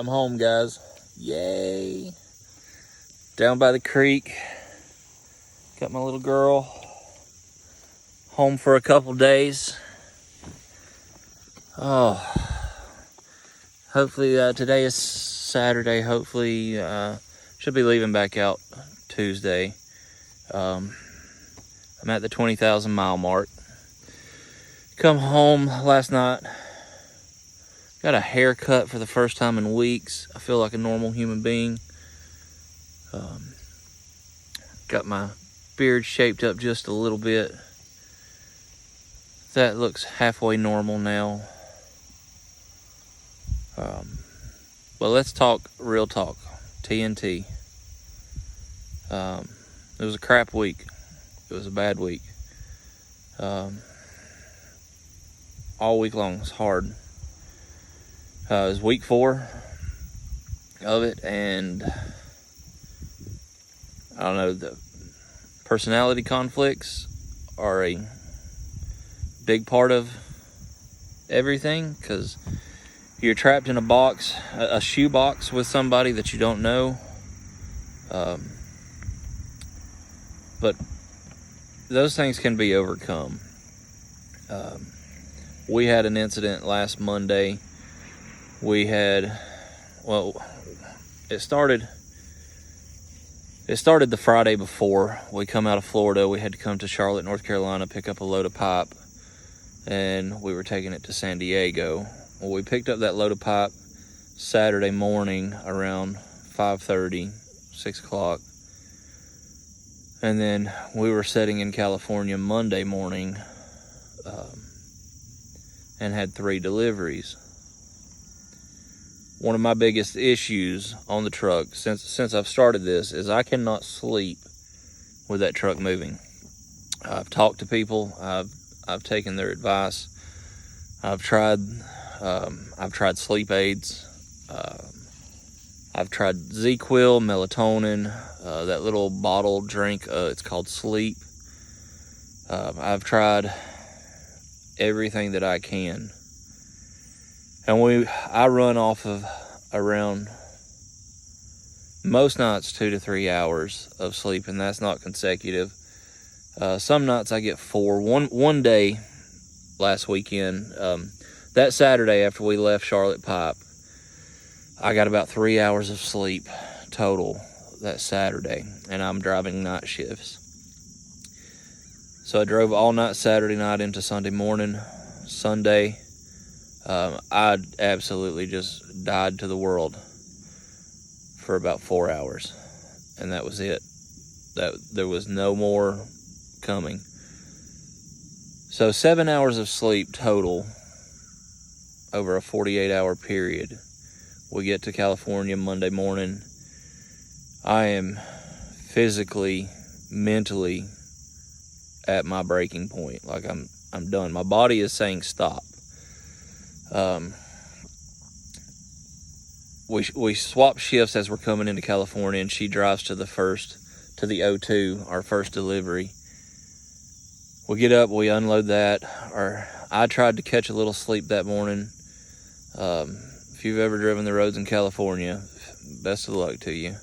I'm home, guys. Yay. Down by the creek. Got my little girl home for a couple days. Oh, hopefully today is Saturday. Hopefully should be leaving back out Tuesday. I'm at the 20,000 mile mark. Come home last night. Got a haircut for the first time in weeks. I feel like a normal human being. Got my beard shaped up just a little bit. That looks halfway normal now. But let's talk real talk. TNT. It was a crap week. It was a bad week. All week long. It was hard. It was week 4 of it, and I don't know, the personality conflicts are a big part of everything, because you're trapped in a box, a shoe box with somebody that you don't know. But those things can be overcome. We had an incident last Monday. It started the Friday before. We come out of Florida. We had to come to Charlotte, North Carolina, pick up a load of pipe, and we were taking it to San Diego. Well, we picked up that load of pipe Saturday morning around 5:30, 6 o'clock. And then we were sitting in California Monday morning and had 3 deliveries. One of my biggest issues on the truck since I've started this is I cannot sleep with that truck moving. I've talked to people. I've taken their advice. I've tried sleep aids. I've tried ZQuil, melatonin, that little bottle drink. It's called Sleep. I've tried everything that I can. And I run off of around, most nights, 2 to 3 hours of sleep, and that's not consecutive. Some nights I get 4. One day last weekend, that Saturday after we left Charlotte Pipe, I got about 3 hours of sleep total that Saturday, and I'm driving night shifts. So I drove all night Saturday night into Sunday morning. Sunday, I absolutely just died to the world for about 4 hours, and that was it. There was no more coming. So 7 hours of sleep total over a 48-hour period. We get to California Monday morning. I am physically, mentally at my breaking point. Like I'm done. My body is saying stop. We swap shifts as we're coming into California, and she drives to the O2, our first delivery. We get up, we unload that. I tried to catch a little sleep that morning. If you've ever driven the roads in California, best of luck to you.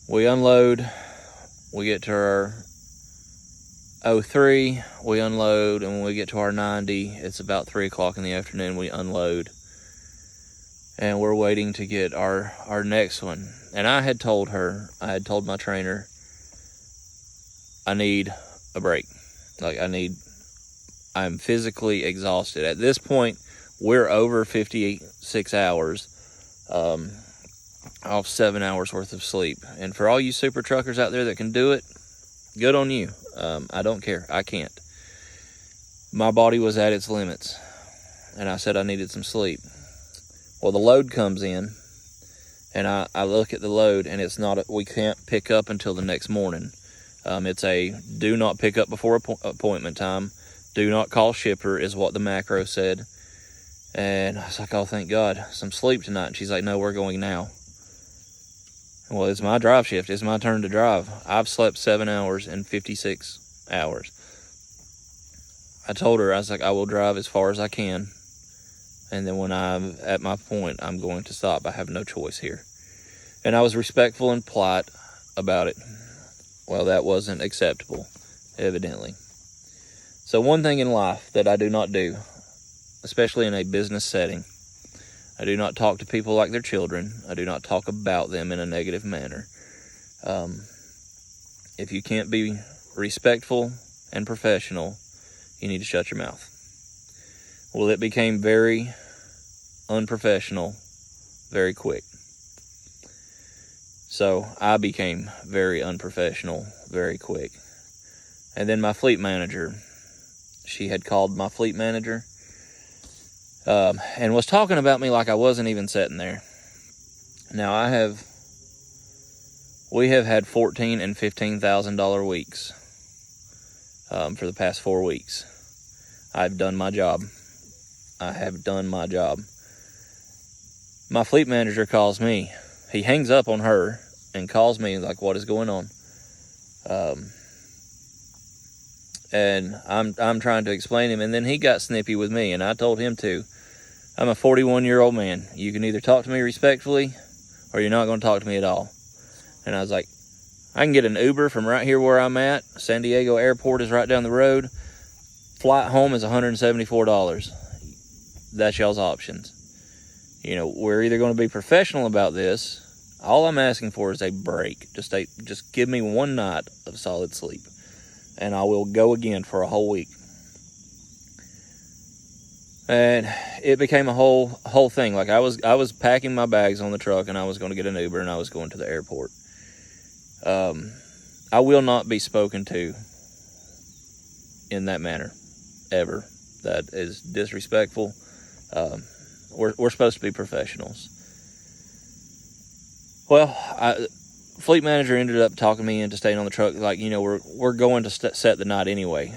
We unload, we get to our 03, we unload, and when we get to our 90, it's about 3 o'clock in the afternoon, we unload. And we're waiting to get our next one. And I had told my trainer, I need a break. I'm physically exhausted. At this point, we're over 56 hours off 7 hours worth of sleep. And for all you super truckers out there that can do it, good on you. I don't care. I can't. My body was at its limits, and I said I needed some sleep. Well, the load comes in, and I look at the load, and we can't pick up until the next morning. It's a do not pick up before appointment time. Do not call shipper is what the macro said. And I was like, oh, thank God, some sleep tonight. And she's like, no, we're going now. Well, it's my drive shift. It's my turn to drive. I've slept 7 hours and 56 hours. I told her, I was like, I will drive as far as I can. And then when I'm at my point, I'm going to stop. I have no choice here. And I was respectful and polite about it. Well, that wasn't acceptable, evidently. So one thing in life that I do not do, especially in a business setting, I do not talk to people like they're children. I do not talk about them in a negative manner. If you can't be respectful and professional, you need to shut your mouth. Well, it became very unprofessional very quick. So I became very unprofessional very quick. And then my fleet manager, she had called my fleet manager and was talking about me like I wasn't even sitting there. Now we have had $14,000 and $15,000 weeks for the past 4 weeks. I've done my job. I have done my job. My fleet manager calls me. He hangs up on her and calls me like, what is going on? And I'm trying to explain to him, and then he got snippy with me, and I told him to. I'm a 41-year-old man. You can either talk to me respectfully, or you're not going to talk to me at all. And I was like, I can get an Uber from right here where I'm at. San Diego Airport is right down the road. Flight home is $174. That's y'all's options. You know, we're either going to be professional about this. All I'm asking for is a break. Just give me one night of solid sleep, and I will go again for a whole week. And it became a whole thing. Like I was packing my bags on the truck, and I was going to get an Uber, and I was going to the airport. I will not be spoken to in that manner ever. That is disrespectful. We're supposed to be professionals. Well, fleet manager ended up talking me into staying on the truck. Like, you know, we're going to set the night anyway.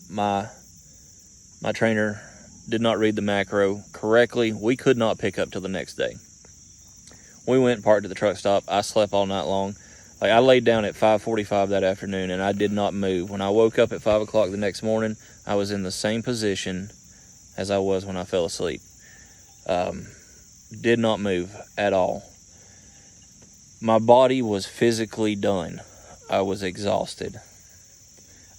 My trainer did not read the macro correctly. We could not pick up till the next day. We went and parked at the truck stop. I slept all night long. Like, I laid down at 5:45 that afternoon, and I did not move. When I woke up at 5 o'clock the next morning, I was in the same position as I was when I fell asleep. Did not move at all. My body was physically done. I was exhausted.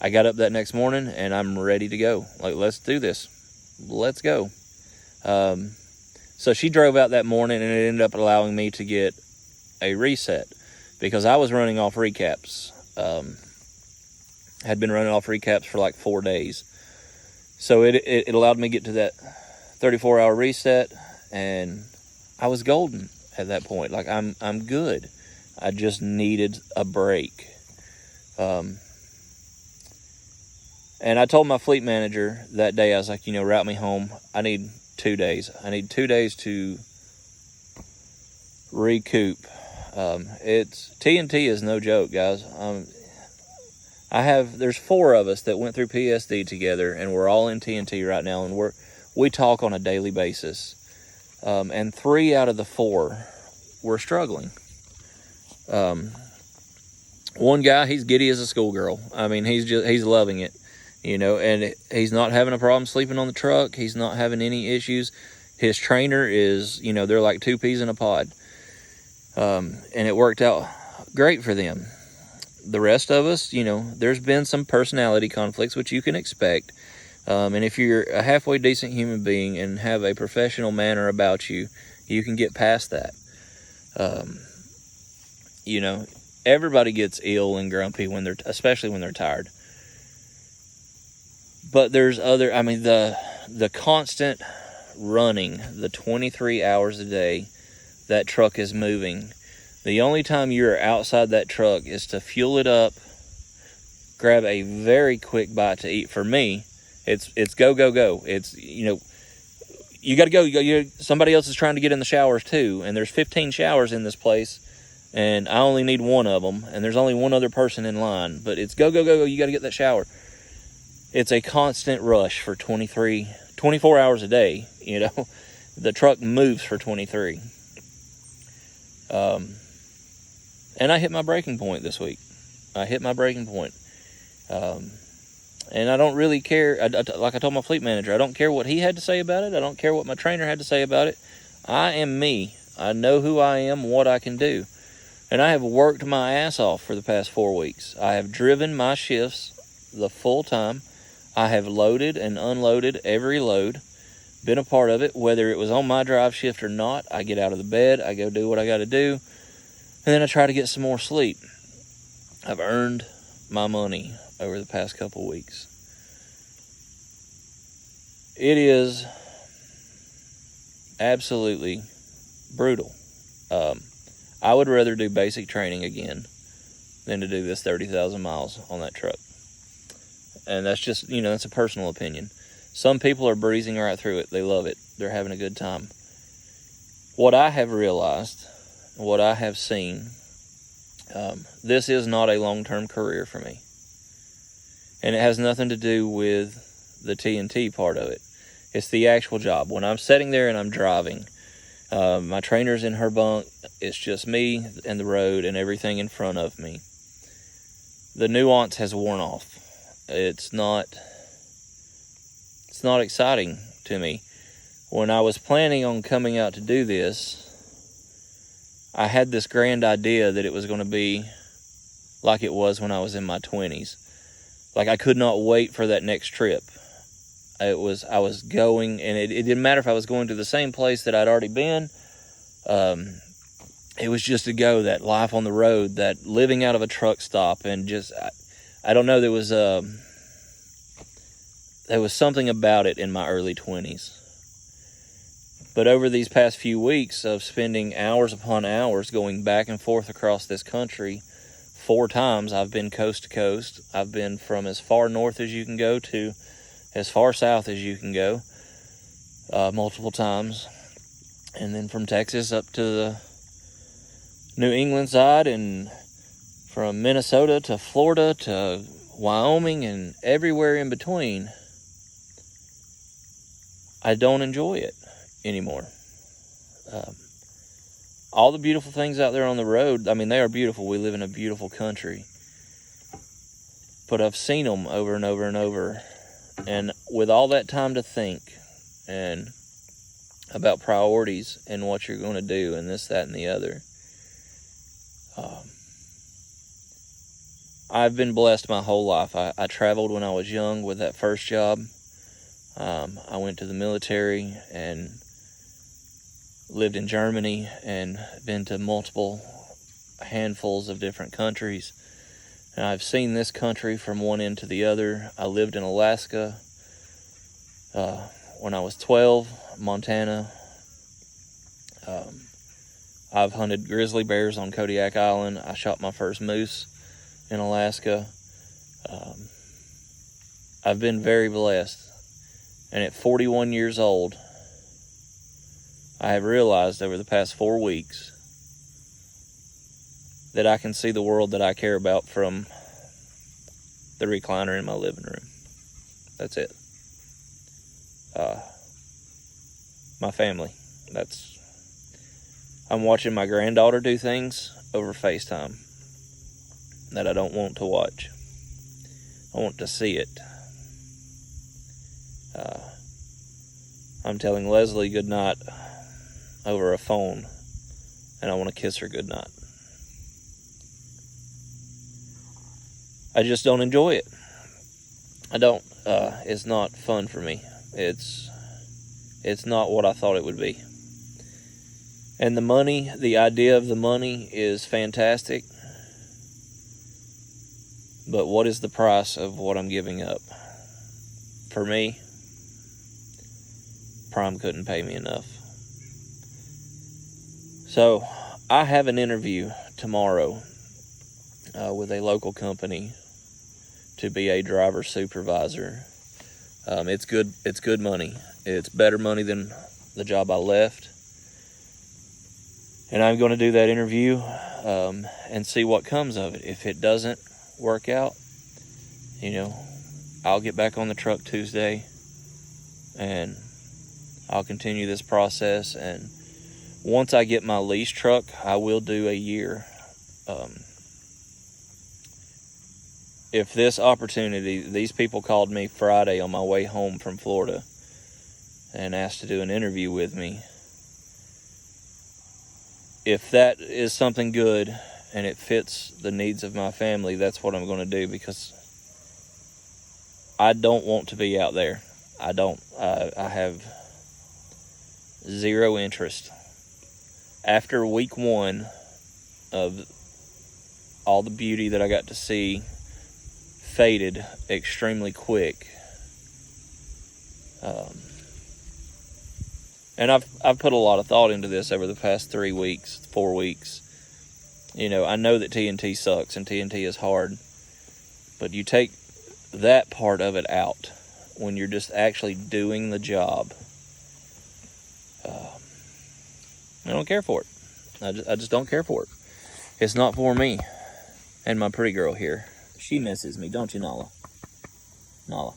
I got up that next morning, and I'm ready to go. Like, let's do this. Let's go. So she drove out that morning, and it ended up allowing me to get a reset because I was running off recaps. Had been running off recaps for like 4 days. So it allowed me to get to that 34-hour reset, and I was golden at that point. Like, I'm good. I just needed a break. And I told my fleet manager that day, I was like, you know, route me home. I need 2 days. I need 2 days to recoup. It's TNT is no joke, guys. There's 4 of us that went through PSD together, and we're all in TNT right now, and we talk on a daily basis. And 3 out of the 4 were struggling. One guy, he's giddy as a schoolgirl. I mean, he's loving it, you know, and he's not having a problem sleeping on the truck. He's not having any issues. His trainer is, you know, they're like 2 peas in a pod. And it worked out great for them. The rest of us, you know, there's been some personality conflicts, which you can expect. And if you're a halfway decent human being and have a professional manner about you, you can get past that. You know, everybody gets ill and grumpy especially when they're tired. But there's the constant running, the 23 hours a day that truck is moving. The only time you're outside that truck is to fuel it up, grab a very quick bite to eat. For me, it's go, go, go. It's, you know, you got to go. Somebody else is trying to get in the showers too, and there's 15 showers in this place, and I only need 1 of them, and there's only 1 other person in line. But it's go, go, go, go. You got to get that shower. It's a constant rush for 24 hours a day. You know, the truck moves for 23. And I hit my breaking point this week. I And I don't really care. Like I told my fleet manager, I don't care what he had to say about it. I don't care what my trainer had to say about it. I am me. I know who I am, what I can do. And I have worked my ass off for the past 4 weeks. I have driven my shifts the full time. I have loaded and unloaded every load, been a part of it, whether it was on my drive shift or not. I get out of the bed, I go do what I got to do, and then I try to get some more sleep. I've earned my money over the past couple weeks. It is absolutely brutal. I would rather do basic training again than to do this 30,000 miles on that truck. And that's just, that's a personal opinion. Some people are breezing right through it. They love it. They're having a good time. What I have realized, what I have seen, this is not a long-term career for me. And it has nothing to do with the TNT part of it. It's the actual job. When I'm sitting there and I'm driving, my trainer's in her bunk. It's just me and the road and everything in front of me. The nuance has worn off. It's not exciting to me. When I was planning on coming out to do this, I had this grand idea that it was going to be like it was when I was in my 20s. Like I could not wait for that next trip. I was going, and it didn't matter if I was going to the same place that I'd already been. It was just to go, that life on the road, that living out of a truck stop, and just, I don't know, there was something about it in my early 20s. But over these past few weeks of spending hours upon hours going back and forth across this country, 4 times I've been coast to coast. I've been from as far north as you can go to as far south as you can go, multiple times. And then from Texas up to the New England side, and from Minnesota to Florida to Wyoming and everywhere in between. I don't enjoy it anymore. All the beautiful things out there on the road, they are beautiful. We live in a beautiful country. But I've seen them over and over and over. And with all that time to think and about priorities and what you're going to do and this, that, and the other, I've been blessed my whole life. I traveled when I was young with that first job. I went to the military and lived in Germany and been to multiple handfuls of different countries. And I've seen this country from one end to the other. I lived in Alaska when I was 12, Montana. I've hunted grizzly bears on Kodiak Island. I shot my first moose in Alaska. I've been very blessed. And at 41 years old, I have realized over the past 4 weeks that I can see the world that I care about from the recliner in my living room. That's it. My family. I'm watching my granddaughter do things over FaceTime that I don't want to watch. I want to see it. I'm telling Leslie goodnight over a phone, and I want to kiss her goodnight. I just don't enjoy it. I don't. It's not fun for me. It's not what I thought it would be. And the money, the idea of the money is fantastic. But what is the price of what I'm giving up? For me, Prime couldn't pay me enough. So, I have an interview tomorrow with a local company to be a driver supervisor. It's good money. It's better money than the job I left. And I'm going to do that interview and see what comes of it. If it doesn't work out, I'll get back on the truck Tuesday and I'll continue this process. And once I get my lease truck, I will do a year if this opportunity, these people called me Friday on my way home from Florida and asked to do an interview with me. If that is something good and it fits the needs of my family, that's what I'm going to do, because I don't want to be out there. I don't. I have zero interest. After week 1 of all the beauty that I got to see faded extremely quick. And I've put a lot of thought into this over the past 3 weeks, 4 weeks. You know, I know that TNT sucks and TNT is hard, but you take that part of it out when you're just actually doing the job. I don't care for it. I just don't care for it. It's not for me. And my pretty girl here, she misses me, don't you, Nala? Nala.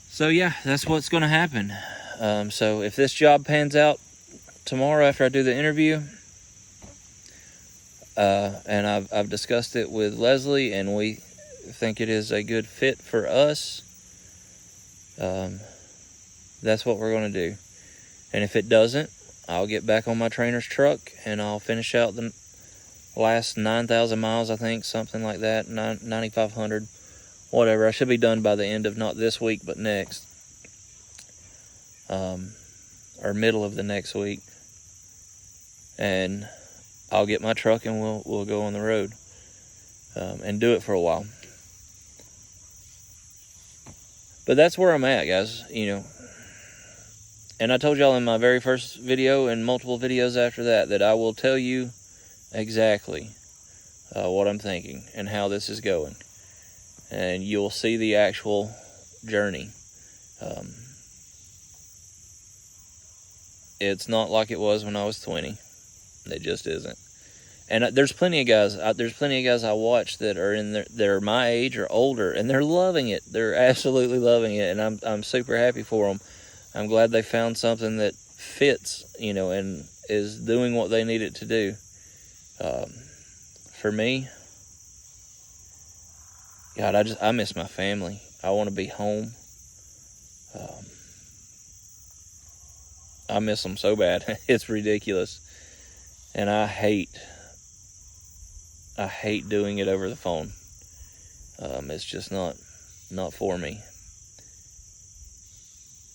So yeah, that's what's going to happen. So if this job pans out tomorrow after I do the interview, and I've discussed it with Leslie, and we think it is a good fit for us, that's what we're going to do. And if it doesn't, I'll get back on my trainer's truck and I'll finish out the last 9,000 miles, I think, something like that, 9,500, whatever. I should be done by the end of not this week, but next, or middle of the next week. And I'll get my truck and we'll go on the road, and do it for a while. But that's where I'm at, guys, you know. And I told y'all in my very first video and multiple videos after that I will tell you exactly what I'm thinking and how this is going. And you'll see the actual journey. It's not like it was when I was 20. It just isn't. And there's plenty of guys I watch that are they're my age or older, and they're loving it. They're absolutely loving it, and I'm super happy for them. I'm glad they found something that fits, you know, and is doing what they need it to do. For me, God, I miss my family. I want to be home. I miss them so bad. It's ridiculous. And I hate doing it over the phone. It's just not for me.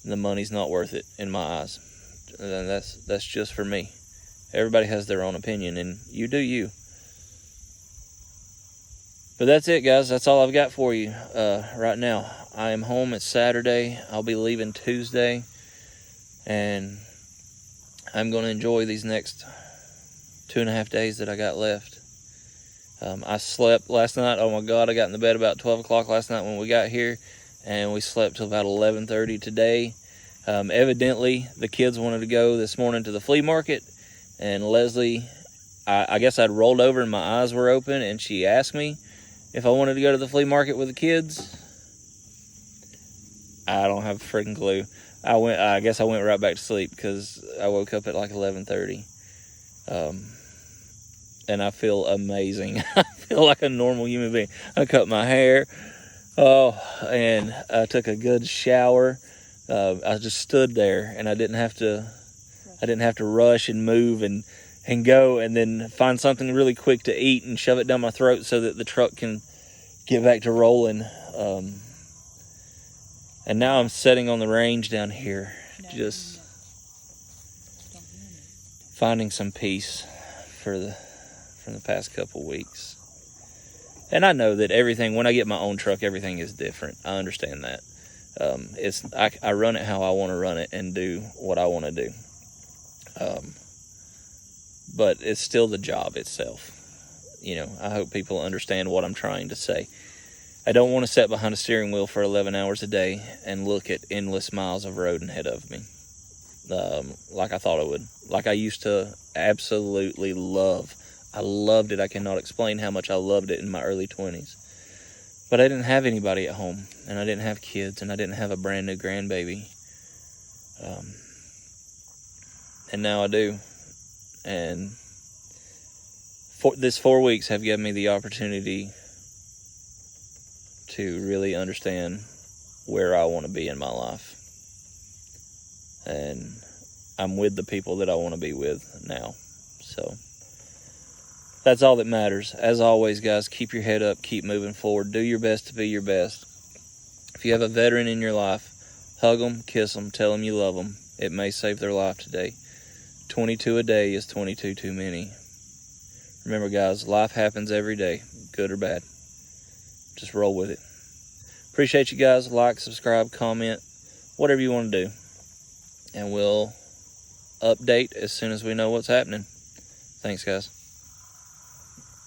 The money's not worth it in my eyes. And that's just for me. Everybody has their own opinion, and you do you. But that's it, guys. That's all I've got for you right now. I am home. It's Saturday. I'll be leaving Tuesday, and I'm going to enjoy these next 2.5 days that I got left. I slept last night. Oh my God, I got in the bed about 12 o'clock last night when we got here, and we slept till about 11:30 today. Evidently, the kids wanted to go this morning to the flea market, and Leslie, I guess I'd rolled over and my eyes were open, and she asked me if I wanted to go to the flea market with the kids. I don't have a freaking clue. I guess I went right back to sleep because I woke up at like 11:30. And I feel amazing. I feel like a normal human being. I cut my hair. And I took a good shower. I just stood there, and I didn't have to rush and move and go and then find something really quick to eat and shove it down my throat so that the truck can get back to rolling. And now I'm sitting on the range down here, just finding some peace from the past couple weeks. And I know that everything, when I get my own truck, everything is different. I understand that. I run it how I want to run it and do what I want to do. But it's still the job itself. You know, I hope people understand what I'm trying to say. I don't want to sit behind a steering wheel for 11 hours a day and look at endless miles of road ahead of me, like I thought I would. Like I used to absolutely love. I loved it. I cannot explain how much I loved it in my early 20s. But I didn't have anybody at home, and I didn't have kids, and I didn't have a brand new grandbaby. And now I do. And this 4 weeks have given me the opportunity to really understand where I want to be in my life. And I'm with the people that I want to be with now. So that's all that matters. As always, guys, keep your head up, keep moving forward. Do your best to be your best. If you have a veteran in your life, hug them, kiss them, tell them you love them. It may save their life today. 22 a day is 22 too many. Remember, guys, life happens every day, good or bad. Just roll with it. Appreciate you guys. Like, subscribe, comment, whatever you want to do. And we'll update as soon as we know what's happening. Thanks, guys.